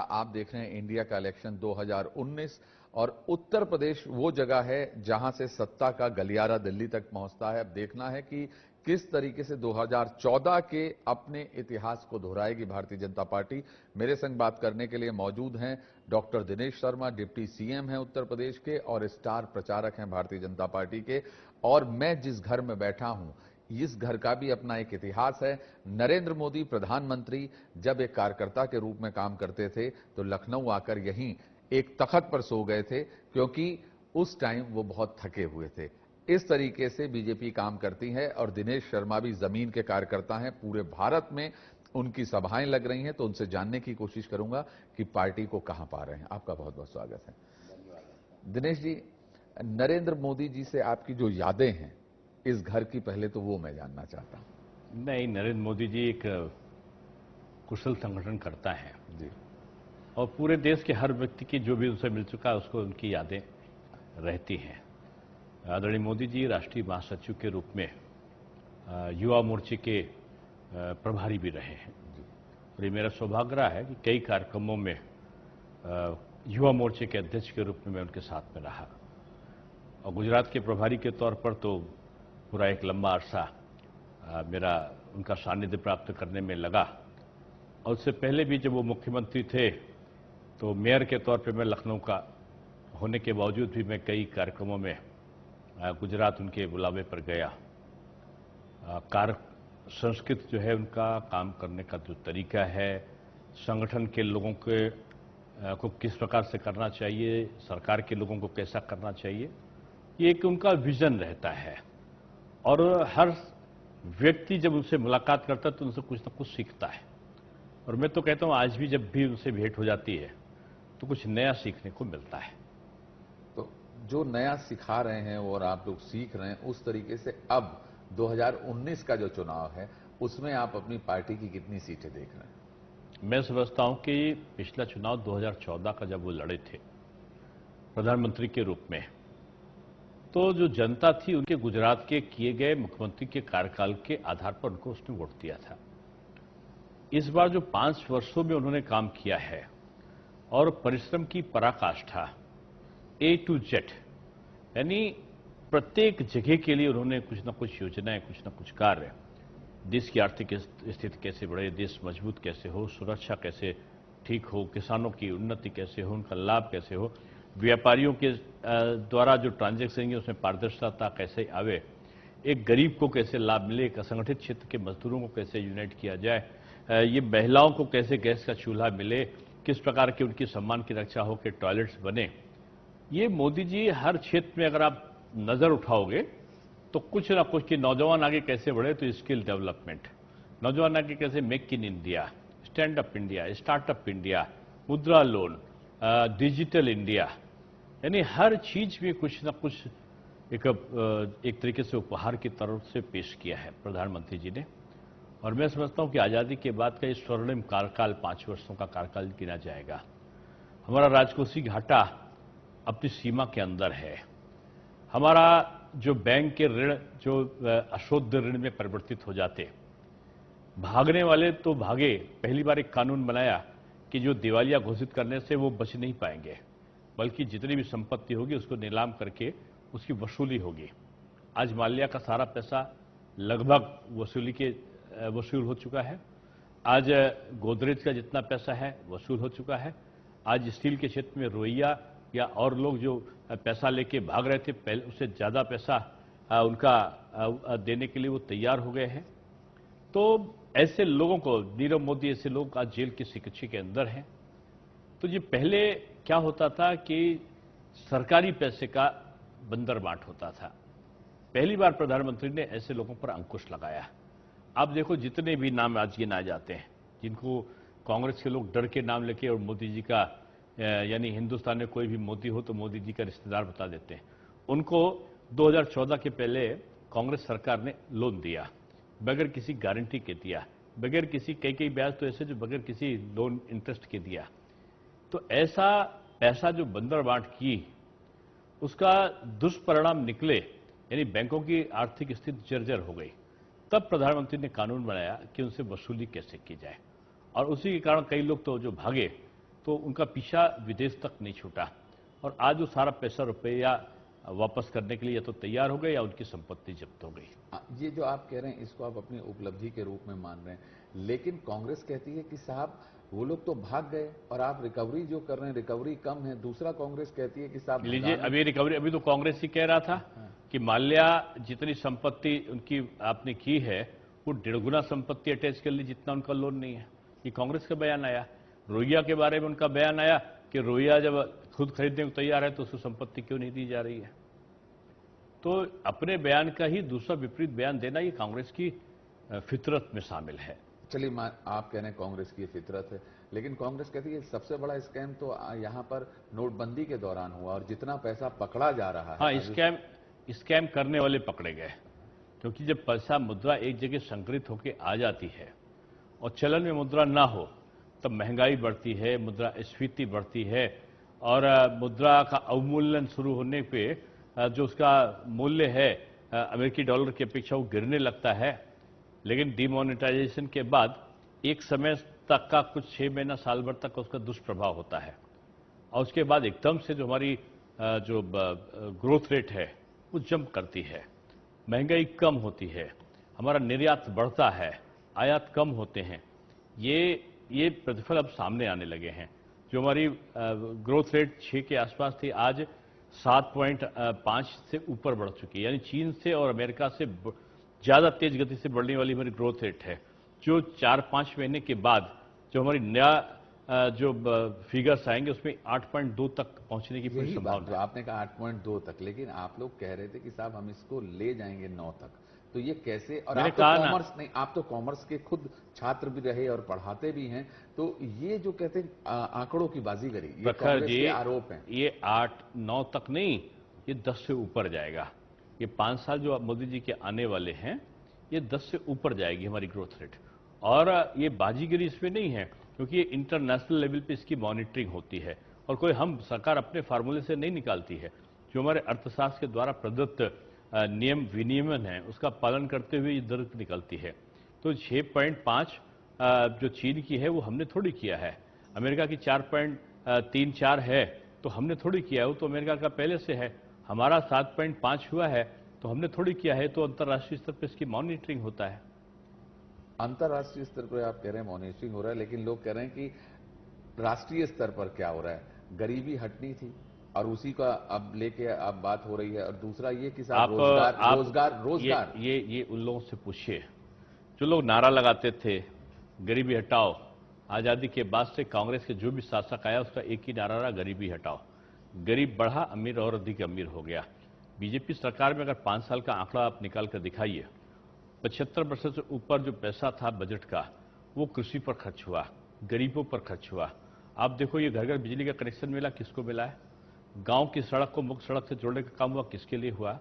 आप देख रहे हैं इंडिया का इलेक्शन 2019 और उत्तर प्रदेश वो जगह है जहां से सत्ता का गलियारा दिल्ली तक पहुंचता है। अब देखना है कि किस तरीके से 2014 के अपने इतिहास को दोहराएगी भारतीय जनता पार्टी। मेरे संग बात करने के लिए मौजूद हैं doctor Dinesh Sharma, deputy CM हैं उत्तर प्रदेश के और स्टार प्रचारक हैं भारतीय जनता पार्टी के। और मैं जिस घर में बैठा हूं, इस घर का भी अपना एक इतिहास है। नरेंद्र मोदी प्रधानमंत्री जब एक कार्यकर्ता के रूप में काम करते थे तो लखनऊ आकर यहीं एक तख्त पर सो गए थे, क्योंकि उस टाइम वो बहुत थके हुए थे। इस तरीके से बीजेपी काम करती है और दिनेश शर्मा भी जमीन के कार्यकर्ता हैं। पूरे भारत में उनकी सभाएं लग रही हैं, तो उनसे जानने की कोशिश करूंगा कि पार्टी को कहां पा रहे हैं। आपका बहुत बहुत स्वागत है दिनेश जी। नरेंद्र मोदी जी से आपकी जो यादें हैं इस घर की, पहले तो वो मैं जानना चाहता हूं। नहीं, नरेंद्र मोदी जी एक कुशल संगठन करता है जी। और पूरे देश के हर व्यक्ति की जो भी उनसे मिल चुका है उसको उनकी यादें रहती हैं। आदरणीय मोदी जी राष्ट्रीय महासचिव के रूप में युवा मोर्चे के प्रभारी भी रहे हैं और ये मेरा सौभाग्य रहा है कि कई कार्यक्रमों में युवा मोर्चे के अध्यक्ष के रूप में मैं उनके साथ में रहा और गुजरात के प्रभारी के तौर पर तो पूरा एक लंबा अरसा मेरा उनका सानिध्य प्राप्त करने में लगा। और उससे पहले भी जब वो मुख्यमंत्री थे तो मेयर के तौर पे मैं लखनऊ का होने के बावजूद भी मैं कई कार्यक्रमों में गुजरात उनके बुलावे पर गया। कार्य संस्कृत जो है उनका काम करने का जो तरीका है, संगठन के लोगों के को किस प्रकार से करना चाहिए, सरकार के लोगों को कैसा करना चाहिए, ये एक उनका विजन रहता है। और हर व्यक्ति जब उनसे मुलाकात करता है तो उनसे कुछ ना कुछ सीखता है और मैं तो कहता हूं आज भी जब भी उनसे भेंट हो जाती है तो कुछ नया सीखने को मिलता है। तो जो नया सिखा रहे हैं और आप लोग सीख रहे हैं, उस तरीके से अब 2019 का जो चुनाव है उसमें आप अपनी पार्टी की कितनी सीटें देख रहे हैं? मैं समझता हूं कि पिछला चुनाव 2014 का जब वो लड़े थे प्रधानमंत्री के रूप में, तो जो जनता थी उनके गुजरात के किए गए मुख्यमंत्री के कार्यकाल के आधार पर उनको उसने वोट दिया था। इस बार जो 5 वर्षों में उन्होंने काम किया है और परिश्रम की पराकाष्ठा A to Z, यानी प्रत्येक जगह के लिए उन्होंने कुछ ना कुछ योजनाएं, कुछ ना कुछ कार्य, देश की आर्थिक स्थिति कैसे बढ़े, देश मजबूत कैसे हो, सुरक्षा कैसे ठीक हो, किसानों की उन्नति कैसे हो, उनका लाभ कैसे हो, व्यापारियों के द्वारा जो ट्रांजैक्शन है उसमें पारदर्शिता कैसे आवे, एक गरीब को कैसे लाभ मिले, एक असंगठित क्षेत्र के मजदूरों को कैसे यूनाइट किया जाए, ये महिलाओं को कैसे गैस का चूल्हा मिले, किस प्रकार की उनकी सम्मान की रक्षा हो कि टॉयलेट्स बने। ये मोदी जी हर क्षेत्र में अगर आप नजर उठाओगे तो कुछ ना कुछ कि नौजवान आगे कैसे बढ़े, तो स्किल डेवलपमेंट, नौजवान आगे कैसे make in India, stand up India, startup India, मुद्रा लोन, डिजिटल इंडिया, यानी हर चीज में कुछ ना कुछ एक तरीके से उपहार की तरफ से पेश किया है प्रधानमंत्री जी ने। और मैं समझता हूं कि आजादी के बाद का ये स्वर्णिम कार्यकाल 5 वर्षों का कार्यकाल गिना जाएगा। हमारा राजकोषीय घाटा अपनी सीमा के अंदर है। हमारा जो बैंक के ऋण जो अशुद्ध ऋण में परिवर्तित हो जाते, भागने वाले तो भागे। पहली बार एक कानून बनाया कि जो दिवालिया घोषित करने से वो बच नहीं पाएंगे, बल्कि जितनी भी संपत्ति होगी उसको नीलाम करके उसकी वसूली होगी। आज माल्या का सारा पैसा लगभग वसूल हो चुका है। आज गोदरेज का जितना पैसा है वसूल हो चुका है। आज स्टील के क्षेत्र में रोइया या और लोग जो पैसा लेके भाग रहे थे, पहले उससे ज्यादा पैसा उनका देने के लिए वो तैयार हो गए हैं। तो ऐसे लोगों को, नीरव मोदी ऐसे लोग आज जेल की शिकंजी के अंदर हैं। तो ये पहले क्या होता था कि सरकारी पैसे का बंदर बांट होता था। पहली बार प्रधानमंत्री ने ऐसे लोगों पर अंकुश लगाया। आप देखो जितने भी नाम आज गिनाए जाते हैं, जिनको कांग्रेस के लोग डर के नाम लेके और मोदी जी का, यानी हिंदुस्तान में कोई भी मोदी हो तो मोदी जी का रिश्तेदार बता देते हैं, उनको 2014 के पहले कांग्रेस सरकार ने लोन दिया, बगैर किसी गारंटी के दिया, बगैर किसी कई ब्याज तो ऐसे जो बगैर किसी लोन इंटरेस्ट के दिया। तो ऐसा पैसा जो बंदर बांट की, उसका दुष्परिणाम निकले, यानी बैंकों की आर्थिक स्थिति जर्जर हो गई। तब प्रधानमंत्री ने कानून बनाया कि उनसे वसूली कैसे की जाए और उसी के कारण कई लोग तो जो भागे तो उनका पीछा विदेश तक नहीं छूटा और आज वो सारा पैसा रुपया वापस करने के लिए या तो तैयार हो गए या उनकी संपत्ति जब्त हो गई। ये जो आप कह रहे हैं इसको आप अपनी उपलब्धि के रूप में मान रहे हैं, लेकिन कांग्रेस कहती है कि साहब वो लोग तो भाग गए और आप रिकवरी जो कर रहे हैं रिकवरी कम है। दूसरा कांग्रेस कहती है कि साहब लीजिए, अभी रिकवरी, अभी तो कांग्रेस ही कह रहा था कि माल्या जितनी संपत्ति उनकी आपने की है वो 1.5 गुना संपत्ति अटैच कर ली जितना उनका लोन नहीं है। ये कांग्रेस का बयान आया। रोहिया के बारे में उनका बयान आया कि रोहिया जब खुद खरीदने को तैयार है तो उसको संपत्ति क्यों नहीं दी जा रही है। तो अपने बयान का ही दूसरा विपरीत बयान देना ये कांग्रेस की फितरत में शामिल है। चलिए आप कह रहे हैं कांग्रेस की फितरत है, लेकिन कांग्रेस कहती है सबसे बड़ा स्कैम तो यहाँ पर नोटबंदी के दौरान हुआ और जितना पैसा पकड़ा जा रहा है। हाँ, स्कैम करने वाले पकड़े गए, क्योंकि जब पैसा मुद्रा एक जगह संग्रहित होकर आ जाती है और चलन में मुद्रा ना हो तब महंगाई बढ़ती है, मुद्रास्फीति बढ़ती है और मुद्रा का अवमूल्यन शुरू होने पे जो उसका मूल्य है अमेरिकी डॉलर की अपेक्षा वो गिरने लगता है। लेकिन डिमोनेटाइजेशन के बाद एक समय तक का कुछ 6 महीना साल भर तक उसका दुष्प्रभाव होता है और उसके बाद एकदम से जो हमारी जो ग्रोथ रेट है वो जंप करती है, महंगाई कम होती है, हमारा निर्यात बढ़ता है, आयात कम होते हैं। ये प्रतिफल अब सामने आने लगे हैं। जो हमारी ग्रोथ रेट 6 के आसपास थी आज 7.5 से ऊपर बढ़ चुकी है, यानी चीन से और अमेरिका से ज्यादा तेज गति से बढ़ने वाली हमारी ग्रोथ रेट है, जो 4-5 महीने के बाद जो हमारी नया जो फिगर्स आएंगे उसमें 8.2 तक पहुंचने की पूरी संभावना है। आपने कहा 8.2 तक, लेकिन आप लोग कह रहे थे कि साहब हम इसको ले जाएंगे 9 तक, तो ये कैसे? और आप तो कॉमर्स नहीं, आप तो कॉमर्स के खुद छात्र भी रहे और पढ़ाते भी हैं, तो ये जो कहते हैं आंकड़ों की बाजीगरी, ये कांग्रेस के आरोप हैं। ये 8-9 तक नहीं, ये 10 से ऊपर जाएगा। ये 5 साल जो मोदी जी के आने वाले हैं ये 10 से ऊपर जाएगी हमारी ग्रोथ रेट। और ये बाजीगरी इसमें नहीं है, क्योंकि ये इंटरनेशनल लेवल पे इसकी मॉनिटरिंग होती है और कोई हम सरकार अपने फार्मूले से नहीं निकालती है। जो हमारे अर्थशास्त्र के द्वारा प्रदत्त नियम विनियमन है उसका पालन करते हुए ये दर निकलती है। तो 6.5 जो चीन की है वो हमने थोड़ी किया है, अमेरिका की 4.34 है तो हमने थोड़ी किया है, वो तो अमेरिका का पहले से है। हमारा 7.5 हुआ है तो हमने थोड़ी किया है, तो अंतर्राष्ट्रीय स्तर पर इसकी मॉनिटरिंग होता है। अंतर्राष्ट्रीय स्तर पर आप कह रहे हैं मॉनिटरिंग हो रहा है, लेकिन लोग कह रहे हैं कि राष्ट्रीय स्तर पर क्या हो रहा है? गरीबी हटनी थी और उसी का अब लेके अब बात हो रही है। और दूसरा ये कि साहब रोजगार ये उन लोगों से पूछिए जो लोग नारा लगाते थे गरीबी हटाओ। आजादी के बाद से कांग्रेस के जो भी शासक आया उसका एक ही नारा रहा, गरीबी हटाओ। गरीब बढ़ा, अमीर और अधिक अमीर हो गया। बीजेपी सरकार में अगर 5 साल का आंकड़ा आप निकाल कर दिखाइए, 75% से ऊपर जो पैसा था बजट का वो कृषि पर खर्च हुआ, गरीबों पर खर्च हुआ। आप देखो ये घर घर बिजली का कनेक्शन मिला, किसको मिला है? गांव की सड़क को मुख्य सड़क से जोड़ने का काम हुआ, किसके लिए हुआ?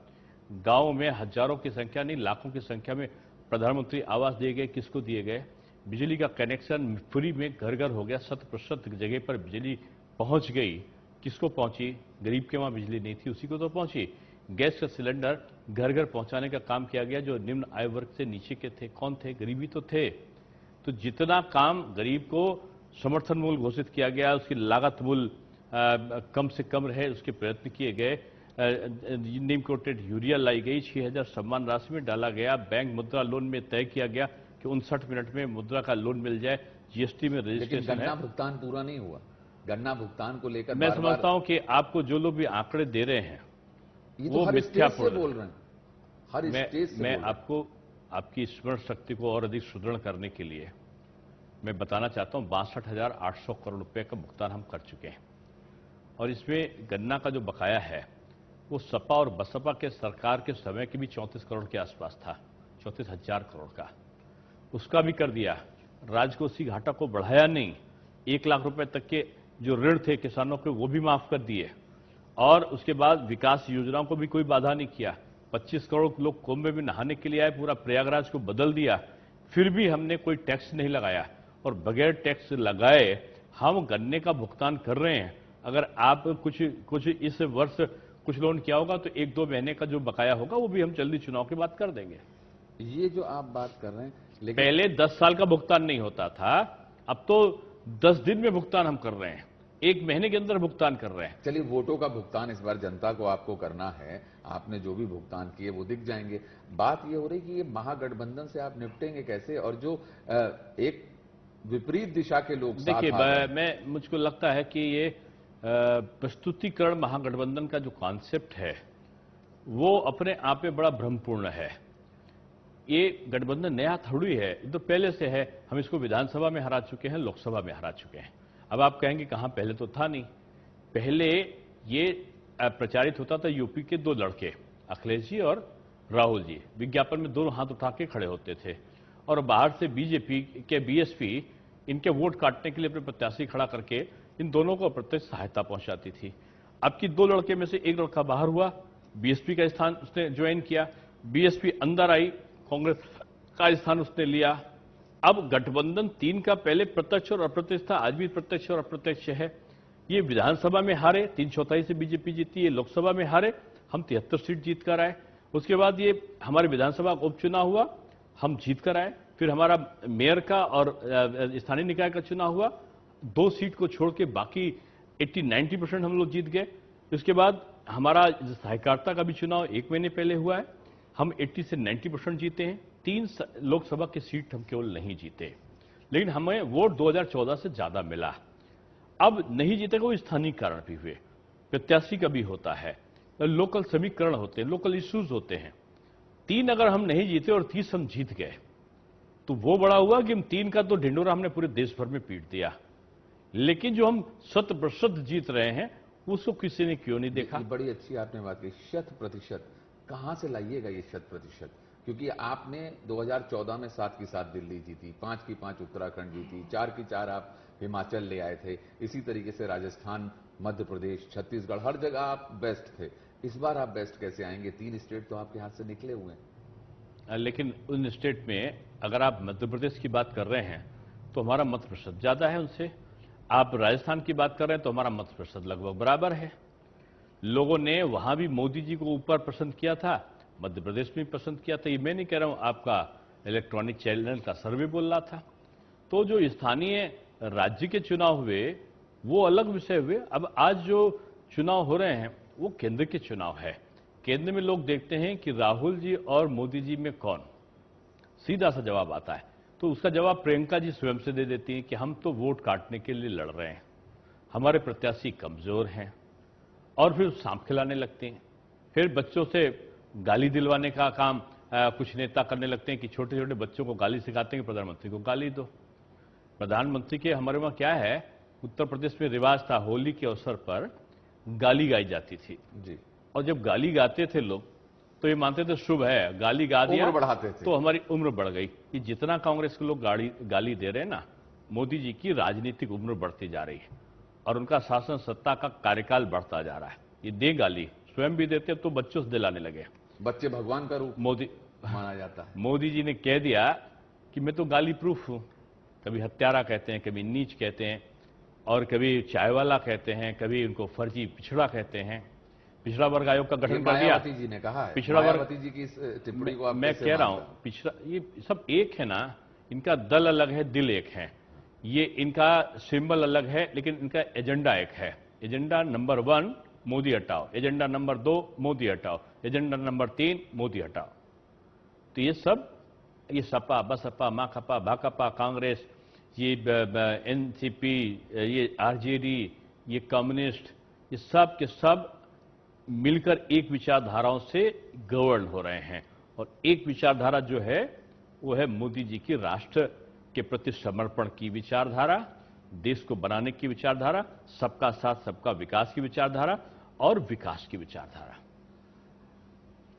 गांव में हजारों की संख्या नहीं लाखों की संख्या में प्रधानमंत्री आवास दिए गए, किसको दिए गए? बिजली का कनेक्शन फ्री में घर घर हो गया, 100% जगह पर बिजली पहुंच गई। किसको पहुंची? गरीब के वहां बिजली नहीं थी उसी को तो पहुंची। गैस का सिलेंडर घर घर पहुंचाने का काम किया गया, जो निम्न आय वर्ग से नीचे के थे। कौन थे? गरीबी तो थे। तो जितना काम गरीब को समर्थन मूल्य घोषित किया गया, उसकी लागत मूल्य कम से कम रहे, उसके प्रयत्न किए गए। नीम कोटेड यूरिया लाई गई, 6000 सम्मान राशि में डाला गया। बैंक मुद्रा लोन में तय किया गया कि 59 मिनट में मुद्रा का लोन मिल जाए। जीएसटी में रजिस्ट्रेशन है। गन्ना भुगतान पूरा नहीं हुआ। गन्ना भुगतान को लेकर मैं समझता हूं कि आपको जो लोग भी आंकड़े दे रहे हैं वो मिथ्यापूर्ण बोल रहे हैं। हर स्टेज से मैं आपको आपकी स्मरण शक्ति को और अधिक सुदृढ़ करने के लिए मैं बताना चाहता हूं 62,800 करोड़ रुपए का भुगतान हम कर चुके हैं। और इसमें गन्ना का जो बकाया है वो सपा और बसपा के सरकार के समय के भी 34 करोड़ के आसपास था, 34,000 करोड़ का, उसका भी कर दिया। राजकोषीय घाटा को बढ़ाया नहीं, 1 लाख रुपए तक के जो ऋण थे किसानों के वो भी माफ कर दिए। और उसके बाद विकास योजनाओं को भी कोई बाधा नहीं किया। 25 करोड़ लोग कुंभ में नहाने के लिए आए, पूरा प्रयागराज को बदल दिया, फिर भी हमने कोई टैक्स नहीं लगाया। और बगैर टैक्स लगाए हम गन्ने का भुगतान कर रहे हैं। अगर आप कुछ इस वर्ष कुछ लोन किया होगा तो 1-2 महीने का जो बकाया होगा वो भी हम जल्दी चुनाव के बाद कर देंगे। ये जो आप बात कर रहे हैं, लेकिन पहले 10 साल का भुगतान नहीं होता था, अब तो 10 दिन में भुगतान हम कर रहे हैं। 1 महीने के अंदर भुगतान कर रहे हैं। चलिए, वोटों का भुगतान इस बार जनता को आपको करना है, आपने जो भी भुगतान किए वो दिख जाएंगे। बात ये हो रही कि ये महागठबंधन से आप निपटेंगे कैसे, और जो एक विपरीत दिशा के लोग साथ देखिए, आ रहे हैं। मुझको लगता है कि ये प्रस्तुतिकरण महागठबंधन का जो कॉन्सेप्ट है वो अपने आप में बड़ा भ्रमपूर्ण है। ये गठबंधन नया थोड़ी है, ये तो पहले से है। हम इसको विधानसभा में हरा चुके हैं, लोकसभा में हरा चुके हैं। अब आप कहेंगे कहां, पहले तो था नहीं। पहले ये प्रचारित होता था यूपी के 2 लड़के, अखिलेश जी और राहुल जी, विज्ञापन में दोनों हाथ उठा के खड़े होते थे, और बाहर से बीजेपी के बीएसपी इनके वोट काटने के लिए अपने प्रत्याशी खड़ा करके इन दोनों को अप्रत्यक्ष सहायता पहुंचाती थी। अब की 2 लड़के में से एक लड़का बाहर हुआ, बीएसपी का स्थान उसने ज्वाइन किया, बीएसपी अंदर आई, कांग्रेस का स्थान उसने लिया। अब गठबंधन 3 का पहले प्रत्यक्ष और अप्रत्यक्ष था, आज भी प्रत्यक्ष और अप्रत्यक्ष है। ये विधानसभा में हारे, 3/4 से बीजेपी जीती, ये लोकसभा में हारे, हम 73 सीट जीत कर आए। उसके बाद ये हमारे विधानसभा का उपचुनाव हुआ, हम जीत कर आए। फिर हमारा मेयर का और स्थानीय निकाय का चुनाव हुआ, 2 सीट को छोड़ के बाकी 80-90% हम लोग जीत गए। उसके बाद हमारा सहकारिता का भी चुनाव 1 महीने पहले हुआ है, हम 80 से 90% जीते हैं। 3 लोकसभा की सीट हम केवल नहीं जीते, लेकिन हमें वोट 2014 से ज्यादा मिला। अब नहीं जीतेगा वो स्थानीय कारण भी हुए, प्रत्याशी का भी होता है, लोकल समीकरण होते हैं, लोकल इश्यूज होते हैं। 3 अगर हम नहीं जीते और 30 हम जीत गए तो वो बड़ा हुआ कि हम 3 का तो ढिंडोरा हमने पूरे देश भर में पीट दिया। लेकिन जो हम 100% जीत रहे हैं उसको किसी ने क्यों नहीं देखा। बड़ी अच्छी आपने बात की, 100%। कहां से लाइएगा ये 100%? क्योंकि आपने 2014 में 7 की 7 दिल्ली जीती, 5 की 5 उत्तराखंड जीती, 4 की 4 आप हिमाचल ले आए थे, इसी तरीके से राजस्थान, मध्य प्रदेश, छत्तीसगढ़, हर जगह आप बेस्ट थे। इस बार आप बेस्ट कैसे आएंगे? 3 स्टेट तो आपके हाथ से निकले हुए हैं। लेकिन उन स्टेट में अगर आप मध्य प्रदेश की बात कर रहे हैं तो हमारा मत प्रतिशत ज्यादा है उनसे। आप राजस्थान की बात कर रहे हैं तो हमारा मत प्रतिशत लगभग बराबर है। लोगों ने वहां भी मोदी जी को ऊपर पसंद किया था, मध्य प्रदेश में भी पसंद किया था। ये मैं नहीं कह रहा हूं, आपका इलेक्ट्रॉनिक चैनल का सर्वे बोल रहा था। तो जो स्थानीय राज्य के चुनाव हुए वो अलग विषय हुए। अब आज जो चुनाव हो रहे हैं वो केंद्र के चुनाव है। केंद्र में लोग देखते हैं कि राहुल जी और मोदी जी में कौन, सीधा सा जवाब आता है। तो उसका जवाब प्रियंका जी स्वयं से दे देती हैं कि हम तो वोट काटने के लिए लड़ रहे हैं, हमारे प्रत्याशी कमजोर हैं, और फिर सांप खिलाने लगते हैं। फिर बच्चों से गाली दिलवाने का काम कुछ नेता करने लगते हैं कि छोटे छोटे बच्चों को गाली सिखाते हैं कि प्रधानमंत्री को गाली दो। प्रधानमंत्री के हमारे वहां क्या है, उत्तर प्रदेश में रिवाज था, होली के अवसर पर गाली गाई जाती थी जी। और जब गाली गाते थे लोग तो ये मानते थे शुभ है, गाली गा दिया उम्र बढ़ाते थे, तो हमारी उम्र बढ़ गई। कि जितना कांग्रेस के लोग गाली दे रहे हैं ना, मोदी जी की राजनीतिक उम्र बढ़ती जा रही है और उनका शासन सत्ता का कार्यकाल बढ़ता जा रहा है। ये दे गाली स्वयं भी देते, तो बच्चों से दिलाने लगे। बच्चे भगवान का रूप मोदी माना जाता है। मोदी जी ने कह दिया कि मैं तो गाली प्रूफ हूं। कभी हत्यारा कहते हैं, कभी नीच कहते हैं, और कभी चाय वाला कहते हैं, कभी उनको फर्जी पिछड़ा कहते हैं। पिछड़ा वर्ग आयोग का गठन कर दिया, मायावती जी ने कहा है। पिछड़ा वर्ग, मायावती जी की इस टिप्पणी को आप मैं कैसे कह रहा मानते हूं हैं? पिछड़ा, ये सब एक है ना, इनका दल अलग है, दिल एक है। ये इनका सिंबल अलग है लेकिन इनका एजेंडा एक है। एजेंडा नंबर 1 मोदी हटाओ, एजेंडा नंबर 2 मोदी हटाओ, एजेंडा नंबर 3 मोदी हटाओ। तो ये सब, ये सपा, बसपा, माकपा, भाकपा, कांग्रेस, ये एनसीपी, ये आरजेडी, ये कम्युनिस्ट, ये सब के सब मिलकर एक विचारधाराओं से गवर्न हो रहे हैं। और एक विचारधारा जो है वो है मोदी जी की राष्ट्र के प्रति समर्पण की विचारधारा, देश को बनाने की विचारधारा, सबका साथ सबका विकास की विचारधारा और विकास की विचारधारा।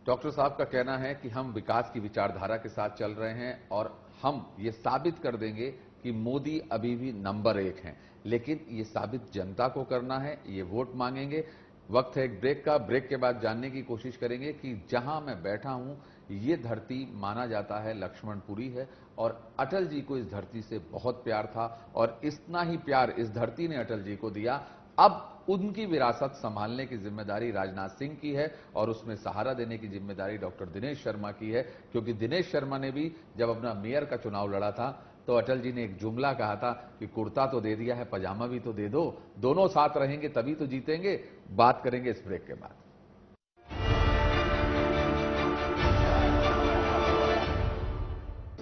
डॉक्टर साहब का कहना है कि हम विकास की विचारधारा के साथ चल रहे हैं और हम ये साबित कर देंगे कि मोदी अभी भी नंबर 1 हैं। लेकिन ये साबित जनता को करना है, ये वोट मांगेंगे। वक्त है एक ब्रेक का। ब्रेक के बाद जानने की कोशिश करेंगे कि जहां मैं बैठा हूं ये धरती माना जाता है लक्ष्मणपुरी है, और अटल जी को इस धरती से बहुत प्यार था और इतना ही प्यार इस धरती ने अटल जी को दिया। अब उनकी विरासत संभालने की जिम्मेदारी राजनाथ सिंह की है और उसमें सहारा देने की जिम्मेदारी डॉक्टर दिनेश शर्मा की है, क्योंकि दिनेश शर्मा ने भी जब अपना मेयर का चुनाव लड़ा था तो तो अटल जी ने एक जुमला कहा था कि कुर्ता तो दे दिया है, पजामा भी तो दे दो, दोनों साथ रहेंगे तभी तो जीतेंगे। बात करेंगे इस ब्रेक के बाद।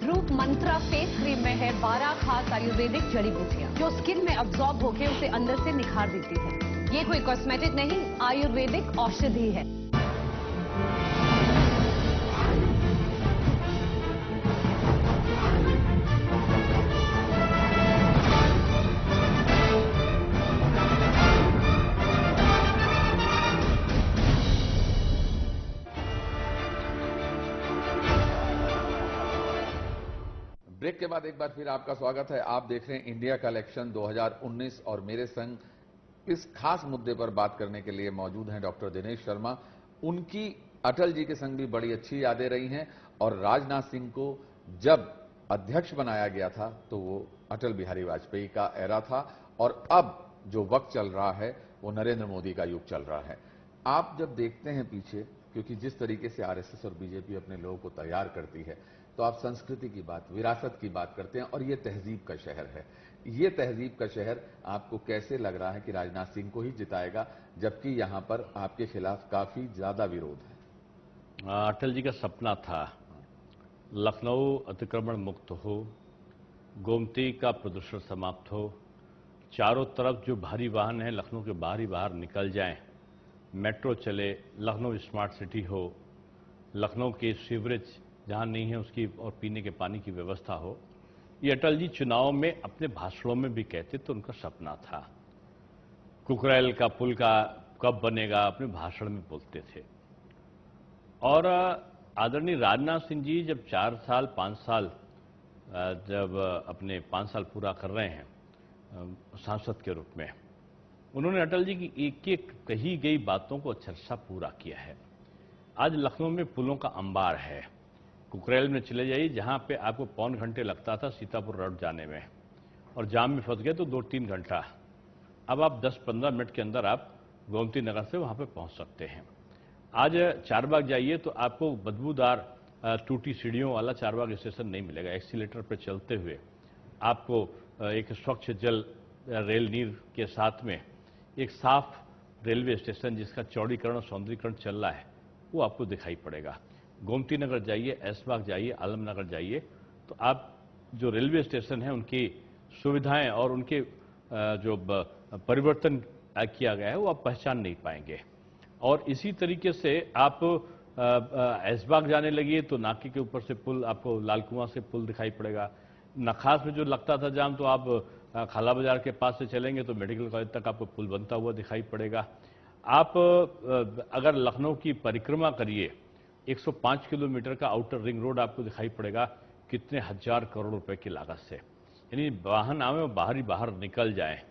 रूट मंत्रा फेस क्रीम में है 12 खास आयुर्वेदिक जड़ी बूटियां जो स्किन में अब्सॉर्ब होकर उसे अंदर से निखार देती है। ये कोई कॉस्मेटिक नहीं, आयुर्वेदिक औषधि है। ब्रेक के बाद एक बार फिर आपका स्वागत है। आप देख रहे हैं इंडिया कलेक्शन 2019 और मेरे संग इस खास मुद्दे पर बात करने के लिए मौजूद हैं डॉक्टर दिनेश शर्मा। उनकी अटल जी के संग भी बड़ी अच्छी यादें रही हैं और राजनाथ सिंह को जब अध्यक्ष बनाया गया था तो वो अटल बिहारी वाजपेयी का एरा था और अब जो वक्त चल रहा है वो नरेंद्र मोदी का युग चल रहा है। आप जब देखते हैं पीछे, क्योंकि जिस तरीके से आरएसएस और बीजेपी अपने लोगों को तैयार करती है, तो आप संस्कृति की बात, विरासत की बात करते हैं और ये तहजीब का शहर है। ये तहजीब का शहर आपको कैसे लग रहा है कि राजनाथ सिंह को ही जिताएगा, जबकि यहां पर आपके खिलाफ काफी ज्यादा विरोध है? अटल जी का सपना था लखनऊ अतिक्रमण मुक्त हो, गोमती का प्रदूषण समाप्त हो, चारों तरफ जो भारी वाहन है लखनऊ के बाहर निकल जाएं, मेट्रो चले, लखनऊ स्मार्ट सिटी हो, लखनऊ के सीवरेज जहां नहीं है उसकी और पीने के पानी की व्यवस्था हो। ये अटल जी चुनाव में अपने भाषणों में भी कहते तो उनका सपना था। कुकरेल का पुल का कब बनेगा अपने भाषण में बोलते थे। और आदरणीय राजनाथ सिंह जी जब 4 साल 5 साल जब अपने 5 साल पूरा कर रहे हैं सांसद के रूप में, उन्होंने अटल जी की एक एक कही गई बातों को अक्षरशः पूरा किया है। आज लखनऊ में पुलों का अंबार है। कुकरेल में चले जाइए जहां पे आपको पौन घंटे लगता था सीतापुर रोड जाने में और जाम में फंस गए तो 2-3 घंटा, अब आप 10-15 मिनट के अंदर आप गोमती नगर से वहां पे पहुंच सकते हैं। आज चारबाग जाइए तो आपको बदबूदार टूटी सीढ़ियों वाला चारबाग स्टेशन नहीं मिलेगा। एक्सीलेटर पर चलते हुए आपको एक स्वच्छ जल रेल नीर के साथ में एक साफ रेलवे स्टेशन जिसका चौड़ीकरण और सौंदर्यीकरण चल रहा है वो आपको दिखाई पड़ेगा। गोमती नगर जाइए, ऐशबाग जाइए, आलमनगर जाइए तो आप जो रेलवे स्टेशन है उनकी सुविधाएं और उनके जो परिवर्तन किया गया है वो आप पहचान नहीं पाएंगे। और इसी तरीके से आप ऐशबाग जाने लगिए तो नाके के ऊपर से पुल आपको लाल कुआं से पुल दिखाई पड़ेगा। नखास में जो लगता था जाम तो आप खाला बाजार के पास से चलेंगे तो मेडिकल कॉलेज तक आपको पुल बनता हुआ दिखाई पड़ेगा। आप अगर लखनऊ की परिक्रमा करिए 105 किलोमीटर का आउटर रिंग रोड आपको दिखाई पड़ेगा कितने हजार करोड़ रुपए की लागत से, यानी वाहन आवे और बाहर निकल जाए।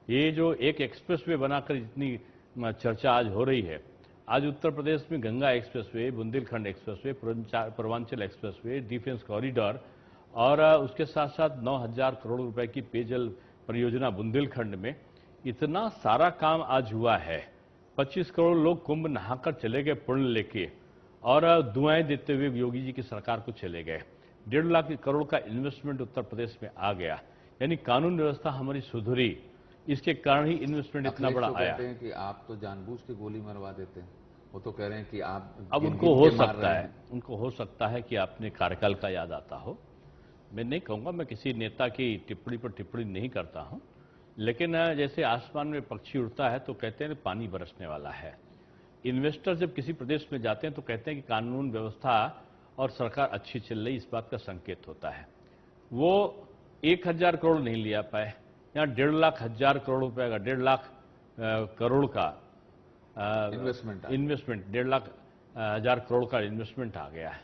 ये जो एक एक्सप्रेसवे बनाकर जितनी चर्चा आज हो रही है, आज उत्तर प्रदेश में Ganga expressway, Bundelkhand expressway, Purvanchal expressway, defence corridor और उसके साथ साथ 9,000 करोड़ रुपए की पेयजल परियोजना बुंदेलखंड में, इतना सारा काम आज हुआ है। 25 करोड़ लोग कुंभ नहाकर चले गए पुण्य लेके और दुआएं देते हुए योगी जी की सरकार को चले गए। 1.5 लाख करोड़ का इन्वेस्टमेंट उत्तर प्रदेश में आ गया, यानी कानून व्यवस्था हमारी सुधरी, इसके कारण ही इन्वेस्टमेंट इतना बड़ा आया। कहते हैं कि आप तो जानबूझ के गोली मरवा देते हैं, वो तो कह रहे हैं कि आप अब उनको हो सकता है कि आपने कार्यकाल का याद आता हो। मैं नहीं कहूंगा, मैं किसी नेता की टिप्पणी पर टिप्पणी नहीं करता हूं, लेकिन जैसे आसमान में पक्षी उड़ता है तो कहते हैं पानी बरसने वाला है। इन्वेस्टर जब किसी प्रदेश में जाते हैं तो कहते हैं कि कानून व्यवस्था और सरकार अच्छी चल रही, इस बात का संकेत होता है। वो 1,000 करोड़ नहीं लिया पाए, यहाँ 1.5 लाख करोड़ रुपए का 1.5 लाख करोड़ का इन्वेस्टमेंट 1.5 लाख करोड़ का इन्वेस्टमेंट आ गया है।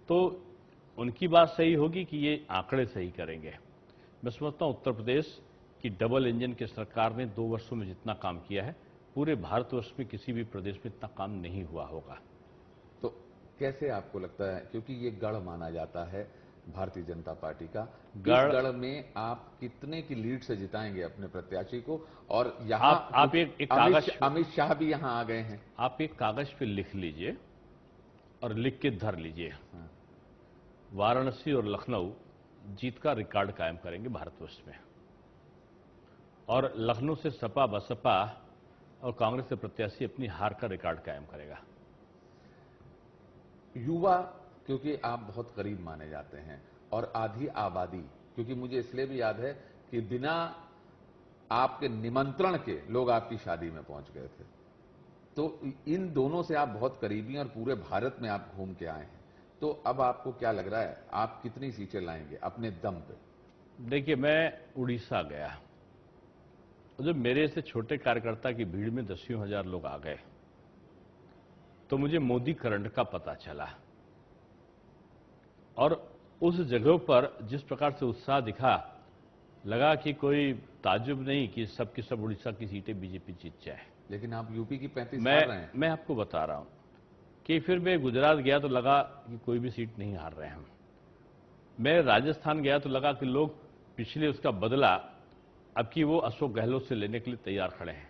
तो उनकी बात सही होगी कि ये आंकड़े सही करेंगे। मैं समझता हूं उत्तर प्रदेश की डबल इंजन की सरकार ने 2 वर्षों में जितना काम किया है पूरे भारतवर्ष में किसी भी प्रदेश में इतना काम नहीं हुआ होगा। तो कैसे आपको लगता है, क्योंकि ये गढ़ माना जाता है भारतीय जनता पार्टी का, गढ़ में आप कितने की लीड से जिताएंगे अपने प्रत्याशी को? और यहाँ आप एक कागज, अमित शाह भी यहाँ आ गए हैं, आप एक कागज पे लिख लीजिए और लिख के धर लीजिए। वाराणसी और लखनऊ जीत का रिकॉर्ड कायम करेंगे भारतवर्ष में, और लखनऊ से सपा, बसपा और कांग्रेस के प्रत्याशी अपनी हार का रिकॉर्ड कायम करेगा। युवा क्योंकि आप बहुत करीब माने जाते हैं, और आधी आबादी, क्योंकि मुझे इसलिए भी याद है कि बिना आपके निमंत्रण के लोग आपकी शादी में पहुंच गए थे, तो इन दोनों से आप बहुत करीबी हैं और पूरे भारत में आप घूम के आए हैं। तो अब आपको क्या लग रहा है, आप कितनी सीटें लाएंगे अपने दम पे? देखिए, मैं उड़ीसा गया, जब मेरे से छोटे कार्यकर्ता की भीड़ में दसियों हजार लोग आ गए तो मुझे मोदी करंट का पता चला, और उस जगह पर जिस प्रकार से उत्साह दिखा, लगा कि कोई ताज्जुब नहीं कि सब की सब उड़ीसा की सीटें बीजेपी जीत जाए। लेकिन आप यूपी की 35 हार रहे हैं। मैं आपको बता रहा हूं कि फिर मैं गुजरात गया तो लगा कि कोई भी सीट नहीं हार रहे हैं हम। मैं राजस्थान गया तो लगा कि लोग पिछले उसका बदला अब कि वो अशोक गहलोत से लेने के लिए तैयार खड़े हैं।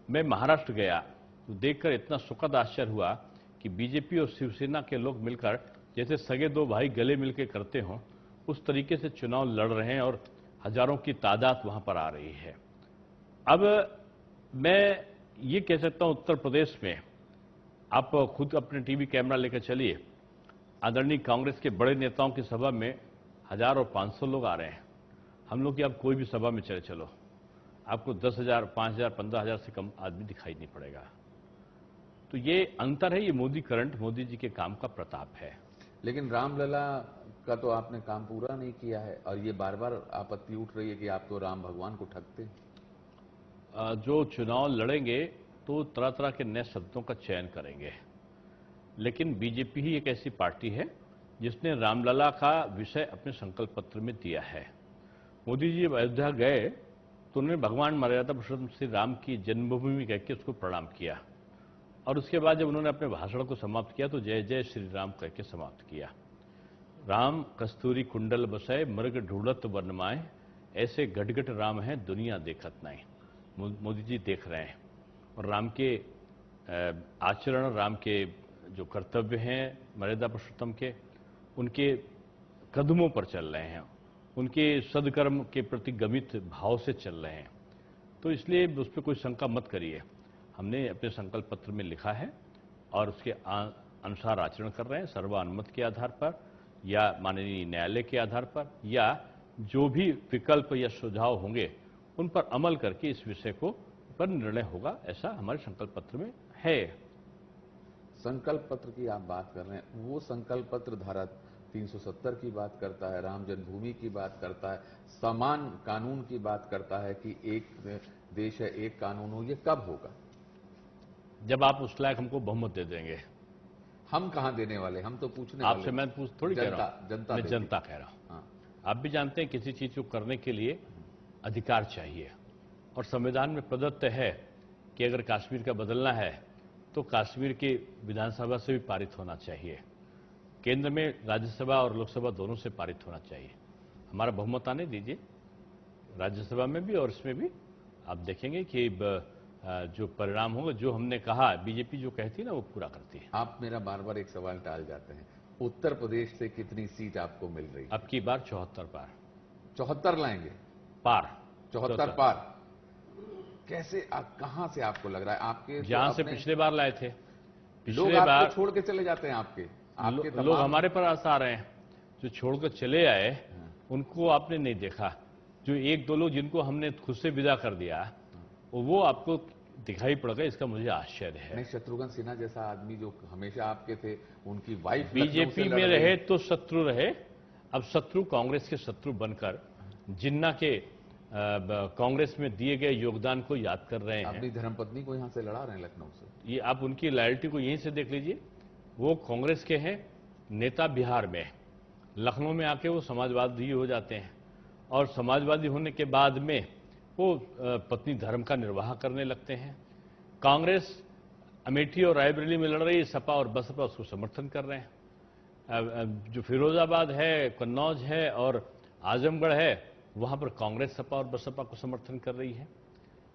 मैं महाराष्ट्र गया तो देखकर इतना सुखद आश्चर्य हुआ कि बीजेपी और शिवसेना के लोग मिलकर जैसे सगे दो भाई गले मिलकर करते हों, उस तरीके से चुनाव लड़ रहे हैं और हजारों की तादाद वहां पर आ रही है। अब मैं ये कह सकता हूं, उत्तर प्रदेश में आप खुद अपने टीवी कैमरा लेकर चलिए, आदरणीय कांग्रेस के बड़े नेताओं की सभा में 1000 और 500 लोग आ रहे हैं। हम लोग की आप कोई भी सभा में चले चलो, आपको 10,000, 5,000, 15,000 से कम आदमी दिखाई नहीं पड़ेगा। तो ये अंतर है, ये मोदी करंट, मोदी जी के काम का प्रताप है। लेकिन रामलला का तो आपने काम पूरा नहीं किया है, और ये बार बार आपत्ति उठ रही है कि आप तो राम भगवान को ठगते हैं। जो चुनाव लड़ेंगे तो तरह तरह के नए शब्दों का चयन करेंगे, लेकिन बीजेपी ही एक ऐसी पार्टी है जिसने रामलला का विषय अपने संकल्प पत्र में दिया है। मोदी जी जब अयोध्या गए तो उन्होंने भगवान मर्यादा पुरुषोत्तम श्री राम की जन्मभूमि कह के उसको प्रणाम किया, और उसके बाद जब उन्होंने अपने भाषण को समाप्त किया तो जय जय श्री राम कह के समाप्त किया। राम कस्तूरी कुंडल बसय मृग ढूंढत वर्णमाए, ऐसे गटगट राम है दुनिया देखत नहीं। मोदी जी देख रहे हैं, और राम के आचरण, राम के जो कर्तव्य हैं मर्यादा पुरुषोत्तम के, उनके कदमों पर चल रहे हैं, उनके सदकर्म के प्रति गमित भाव से चल रहे हैं। तो इसलिए उस पर कोई शंका मत करिए, हमने अपने संकल्प पत्र में लिखा है और उसके अनुसार आचरण कर रहे हैं, सर्वानुमति के आधार पर या माननीय न्यायालय के आधार पर, या जो भी विकल्प या सुझाव होंगे उन पर अमल करके इस विषय को पर निर्णय होगा, ऐसा हमारे संकल्प पत्र में है। संकल्प पत्र की आप बात कर रहे हैं, वो संकल्प पत्र धारा 370 की बात करता है, राम जन्मभूमि की बात करता है, समान कानून की बात करता है कि एक देश है एक कानून हो। ये कब होगा? जब आप उस लायक हमको बहुमत दे देंगे। हम कहां देने वाले, हम तो पूछने आपसे वाले। मैं पूछ थोड़ी कह रहा हूं, जनता मैं देगी। जनता कह रहा हूं। हाँ। आप भी जानते हैं किसी चीज को करने के लिए अधिकार चाहिए, और संविधान में प्रदत्त है कि अगर कश्मीर का बदलना है तो कश्मीर की विधानसभा से भी पारित होना चाहिए, केंद्र में राज्यसभा और लोकसभा दोनों से पारित होना चाहिए। हमारा बहुमत आने दीजिए, राज्यसभा में भी और इसमें भी आप देखेंगे कि जो परिणाम होगा, जो हमने कहा, बीजेपी जो कहती है ना वो पूरा करती है। आप मेरा बार बार एक सवाल टाल जाते हैं, उत्तर प्रदेश से कितनी सीट आपको मिल रही है? अब की बार 74 पार। 74 लाएंगे? पार 74 पार कैसे, कहां से आपको लग रहा है? आपके जहां से पिछले बार लाए थे, लोग पिछले आपको बार छोड़ के चले जाते हैं। आपके लोग हमारे पर आशा आ रहे हैं, जो छोड़कर चले आए उनको आपने नहीं देखा। जो एक दो लोग जिनको हमने खुद से विदा कर दिया वो आपको दिखाई पड़ गए, इसका मुझे आश्चर्य है। नहीं, शत्रुघ्न सिन्हा जैसा आदमी जो हमेशा आपके थे, उनकी वाइफ बीजेपी में रहे तो शत्रु रहे, अब शत्रु कांग्रेस के शत्रु बनकर जिन्ना के कांग्रेस में दिए गए योगदान को याद कर रहे हैं। अपनी धर्मपत्नी को यहां से लड़ा रहे हैं लखनऊ से। ये आप उनकी लॉयल्टी को यहीं से देख लीजिए। वो कांग्रेस के हैं नेता बिहार में, लखनऊ में आके वो समाजवादी हो जाते हैं, और समाजवादी होने के बाद में वो पत्नी धर्म का निर्वाह करने लगते हैं। कांग्रेस अमेठी और रायबरेली में लड़ रही है, सपा और बसपा उसको समर्थन कर रहे हैं। जो फिरोजाबाद है, कन्नौज है और आजमगढ़ है, वहां पर कांग्रेस सपा और बसपा को समर्थन कर रही है।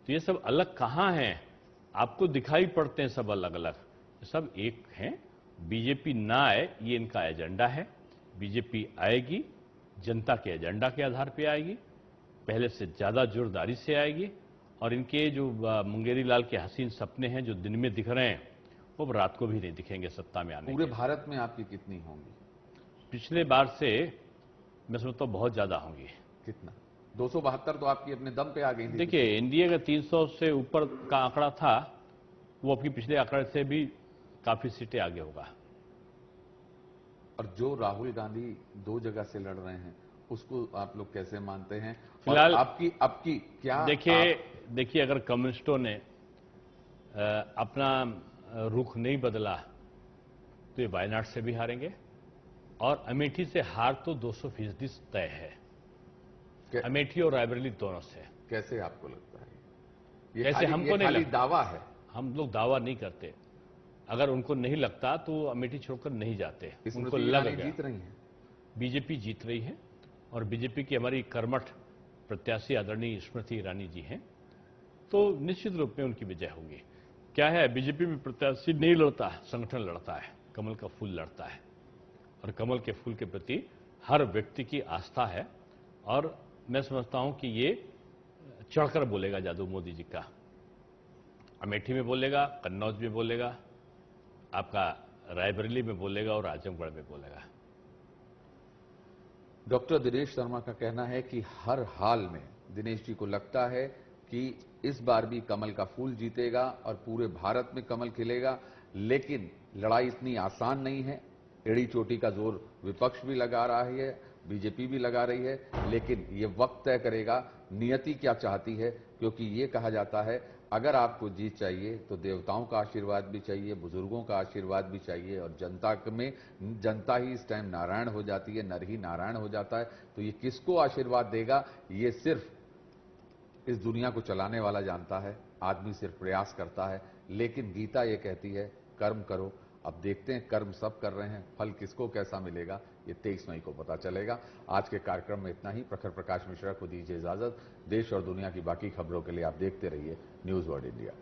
तो ये सब अलग कहां हैं? आपको दिखाई पड़ते हैं सब अलग अलग, सब एक हैं। बीजेपी ना आए ये इनका एजेंडा है, बीजेपी आएगी जनता के एजेंडा के आधार पर आएगी, पहले से ज्यादा जोरदारी से आएगी और इनके जो मुंगेरी लाल के हसीन सपने हैं जो दिन में दिख रहे हैं वो रात को भी नहीं दिखेंगे सत्ता में आने पूरे के। भारत में आपकी कितनी होंगी? पिछले बार से मैं समझता हूं बहुत ज्यादा होंगी। कितना? 272 तो आपकी अपने दम पे आ गई थी। देखिए, एनडीए का 300 से ऊपर का आंकड़ा था, वो अपनी पिछले आंकड़े से भी काफी सीटें आगे होगा। और जो राहुल गांधी 2 जगह से लड़ रहे हैं उसको आप लोग कैसे मानते हैं? फिलहाल और आपकी क्या देखिए अगर कम्युनिस्टों ने अपना रुख नहीं बदला तो ये वायनाड से भी हारेंगे और अमेठी से हार तो 200% तय है। अमेठी और रायबरेली दोनों से। कैसे आपको लगता है? कैसे हमको नहीं लगता, दावा है। हम लोग दावा नहीं करते। अगर उनको नहीं लगता तो अमेठी छोड़कर नहीं जाते, उनको लग गया। जीत रही है, बीजेपी जीत रही है और बीजेपी की हमारी कर्मठ प्रत्याशी आदरणीय स्मृति ईरानी जी हैं, तो निश्चित रूप में उनकी विजय होगी। क्या है, बीजेपी में प्रत्याशी नहीं लड़ता, संगठन लड़ता है, कमल का फूल लड़ता है और कमल के फूल के प्रति हर व्यक्ति की आस्था है और मैं समझता हूं कि ये चढ़कर बोलेगा जादू मोदी जी का। अमेठी में बोलेगा, कन्नौज में बोलेगा, आपका रायबरेली में बोलेगा और आजमगढ़ में बोलेगा। डॉक्टर दिनेश शर्मा का कहना है कि हर हाल में दिनेश जी को लगता है कि इस बार भी कमल का फूल जीतेगा और पूरे भारत में कमल खिलेगा, लेकिन लड़ाई इतनी आसान नहीं है। एड़ी चोटी का जोर विपक्ष भी लगा रहा है, बीजेपी भी लगा रही है, लेकिन ये वक्त तय करेगा नियति क्या चाहती है, क्योंकि ये कहा जाता है अगर आपको जीत चाहिए तो देवताओं का आशीर्वाद भी चाहिए, बुजुर्गों का आशीर्वाद भी चाहिए और जनता ही इस टाइम नारायण हो जाती है, नर ही नारायण हो जाता है। तो ये किसको आशीर्वाद देगा ये सिर्फ इस दुनिया को चलाने वाला जानता है। आदमी सिर्फ प्रयास करता है, लेकिन गीता ये कहती है कर्म करो। अब देखते हैं कर्म सब कर रहे हैं, फल किसको कैसा मिलेगा ये 23 मई को पता चलेगा। आज के कार्यक्रम में इतना ही। प्रखर प्रकाश मिश्रा को दीजिए इजाजत। देश और दुनिया की बाकी खबरों के लिए आप देखते रहिए न्यूज वर्ल्ड इंडिया।